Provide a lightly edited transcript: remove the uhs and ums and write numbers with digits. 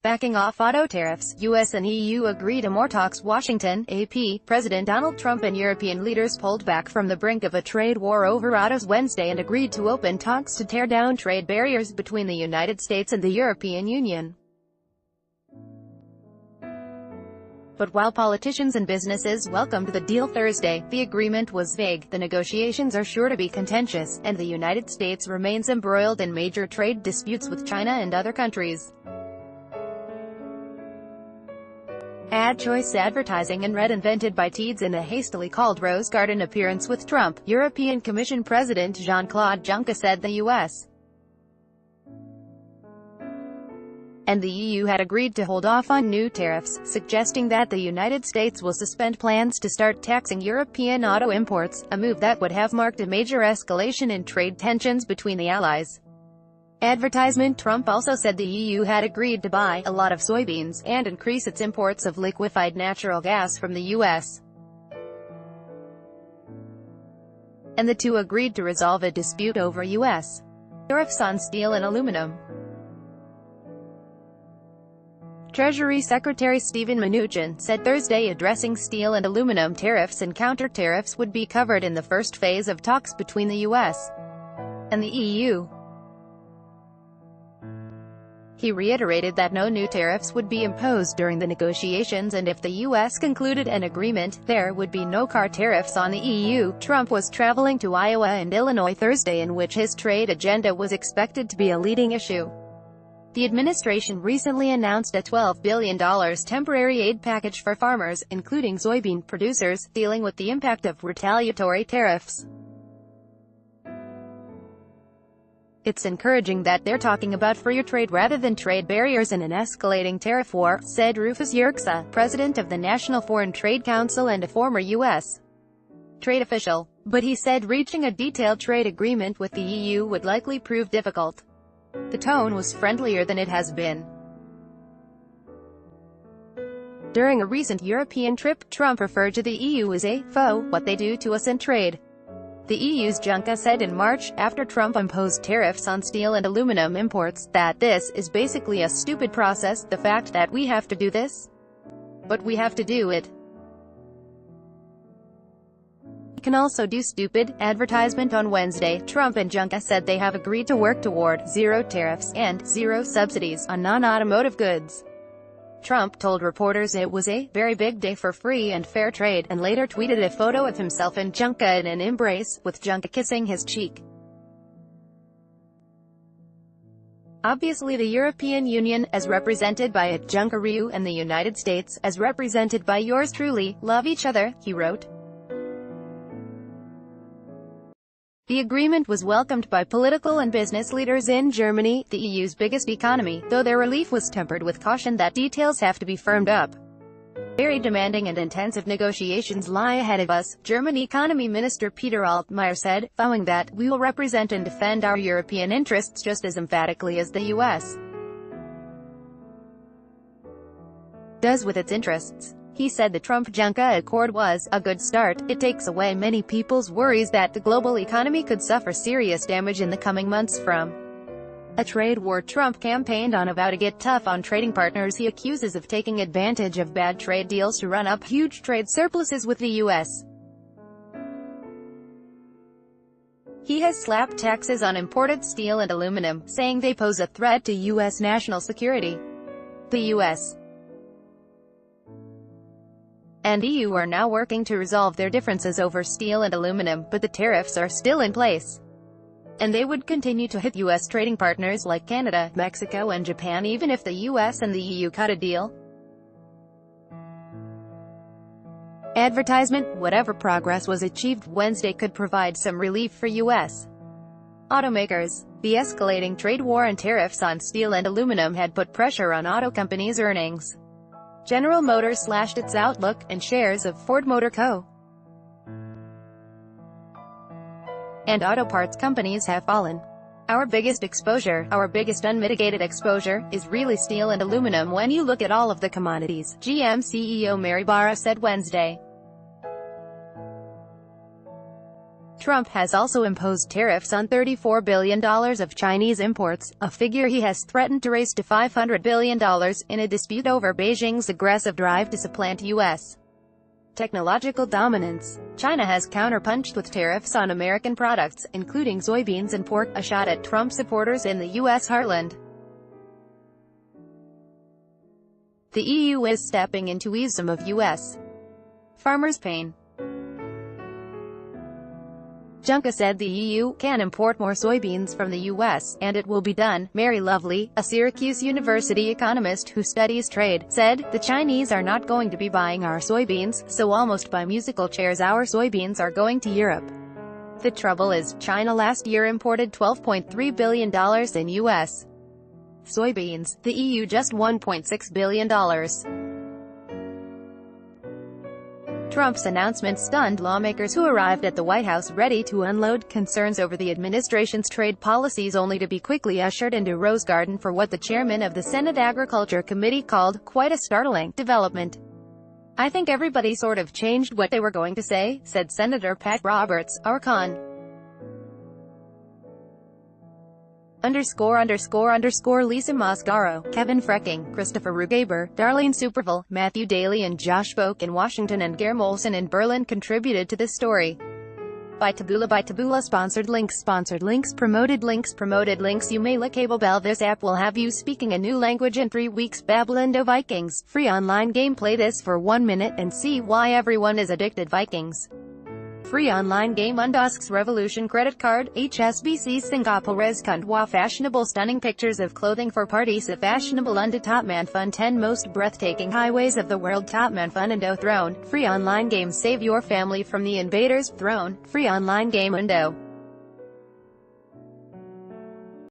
Backing off auto tariffs, US and EU agree to more talks. Washington, AP. President Donald Trump and European leaders pulled back from the brink of a trade war over autos Wednesday and agreed to open talks to tear down trade barriers between the United States and the European Union. But while politicians and businesses welcomed the deal Thursday, the agreement was vague. The negotiations are sure to be contentious, and the United States remains embroiled in major trade disputes with China and other countries. Ad choice advertising and red invented by Teeds in a hastily called Rose Garden appearance with Trump. European Commission President Jean-Claude Juncker said the U.S. and the EU had agreed to hold off on new tariffs, suggesting that the United States will suspend plans to start taxing European auto imports, a move that would have marked a major escalation in trade tensions between the allies. Advertisement. Trump also said the EU had agreed to buy a lot of soybeans and increase its imports of liquefied natural gas from the U.S. and the two agreed to resolve a dispute over U.S. tariffs on steel and aluminum. Treasury Secretary Steven Mnuchin said Thursday addressing steel and aluminum tariffs and counter-tariffs would be covered in the first phase of talks between the U.S. and the EU. He reiterated that no new tariffs would be imposed during the negotiations, and if the U.S. concluded an agreement, there would be no car tariffs on the EU. Trump was traveling to Iowa and Illinois Thursday, in which his trade agenda was expected to be a leading issue. The administration recently announced a $12 billion temporary aid package for farmers, including soybean producers, dealing with the impact of retaliatory tariffs. "It's encouraging that they're talking about freer trade rather than trade barriers in an escalating tariff war," said Rufus Yerxa, president of the National Foreign Trade Council and a former U.S. trade official. But he said reaching a detailed trade agreement with the EU would likely prove difficult. The tone was friendlier than it has been. During a recent European trip, Trump referred to the EU as a foe, what they do to us in trade. The EU's Juncker said in March, after Trump imposed tariffs on steel and aluminum imports, that this is basically a stupid process, the fact that we have to do this. But we have to do it. We can also do stupid. Advertisement. On Wednesday, Trump and Juncker said they have agreed to work toward zero tariffs and zero subsidies on non-automotive goods. Trump told reporters it was a very big day for free and fair trade, and later tweeted a photo of himself and Juncker in an embrace, with Juncker kissing his cheek. Obviously the European Union, as represented by a Juncker, and the United States, as represented by yours truly, love each other, he wrote. The agreement was welcomed by political and business leaders in Germany, the EU's biggest economy, though their relief was tempered with caution that details have to be firmed up. Very demanding and intensive negotiations lie ahead of us, German Economy Minister Peter Altmaier said, vowing that we will represent and defend our European interests just as emphatically as the U.S. does with its interests. He said the Trump-Juncker Accord was a good start. It takes away many people's worries that the global economy could suffer serious damage in the coming months from a trade war. Trump campaigned on a vow to get tough on trading partners he accuses of taking advantage of bad trade deals to run up huge trade surpluses with the U.S. He has slapped taxes on imported steel and aluminum, saying they pose a threat to U.S. national security. The U.S. and EU are now working to resolve their differences over steel and aluminum, but the tariffs are still in place. And they would continue to hit U.S. trading partners like Canada, Mexico and Japan even if the U.S. and the EU cut a deal. Advertisement. Whatever progress was achieved Wednesday could provide some relief for U.S. automakers. The escalating trade war and tariffs on steel and aluminum had put pressure on auto companies' earnings. General Motors slashed its outlook, and shares of Ford Motor Co. and auto parts companies have fallen. Our biggest unmitigated exposure, is really steel and aluminum when you look at all of the commodities, GM CEO Mary Barra said Wednesday. Trump has also imposed tariffs on $34 billion of Chinese imports, a figure he has threatened to raise to $500 billion, in a dispute over Beijing's aggressive drive to supplant U.S. technological dominance. China has counterpunched with tariffs on American products, including soybeans and pork, a shot at Trump supporters in the U.S. heartland. The EU is stepping in to ease some of U.S. farmers' pain. Juncker said the EU can import more soybeans from the U.S., and it will be done. Mary Lovely, a Syracuse University economist who studies trade, said, "The Chinese are not going to be buying our soybeans, so almost by musical chairs our soybeans are going to Europe." The trouble is, China last year imported $12.3 billion in U.S. soybeans, the EU just $1.6 billion. Trump's announcement stunned lawmakers who arrived at the White House ready to unload concerns over the administration's trade policies, only to be quickly ushered into Rose Garden for what the chairman of the Senate Agriculture Committee called quite a startling development. "I think everybody sort of changed what they were going to say," said Senator Pat Roberts, Arcon. Lisa Mascaro, Kevin Frecking, Christopher Rugaber, Darlene Superville, Matthew Daly and Josh Boak in Washington and Guillermo Olson in Berlin contributed to this story. By Taboola Sponsored links Promoted links You may like Cable Bell. This app will have you speaking a new language in 3 weeks. Babelindo Vikings. Free online game. Play this for 1 minute and see why everyone is addicted. Vikings. Free online game. Undosks Revolution Credit Card, HSBC Singapore's Kundwa. Fashionable stunning pictures of clothing for parties at Fashionable Undo. Top Man Fun. 10 most breathtaking highways of the world. Top Man Fun Undo. Throne. Free online game. Save your family from the invaders. Throne. Free online game. Undo.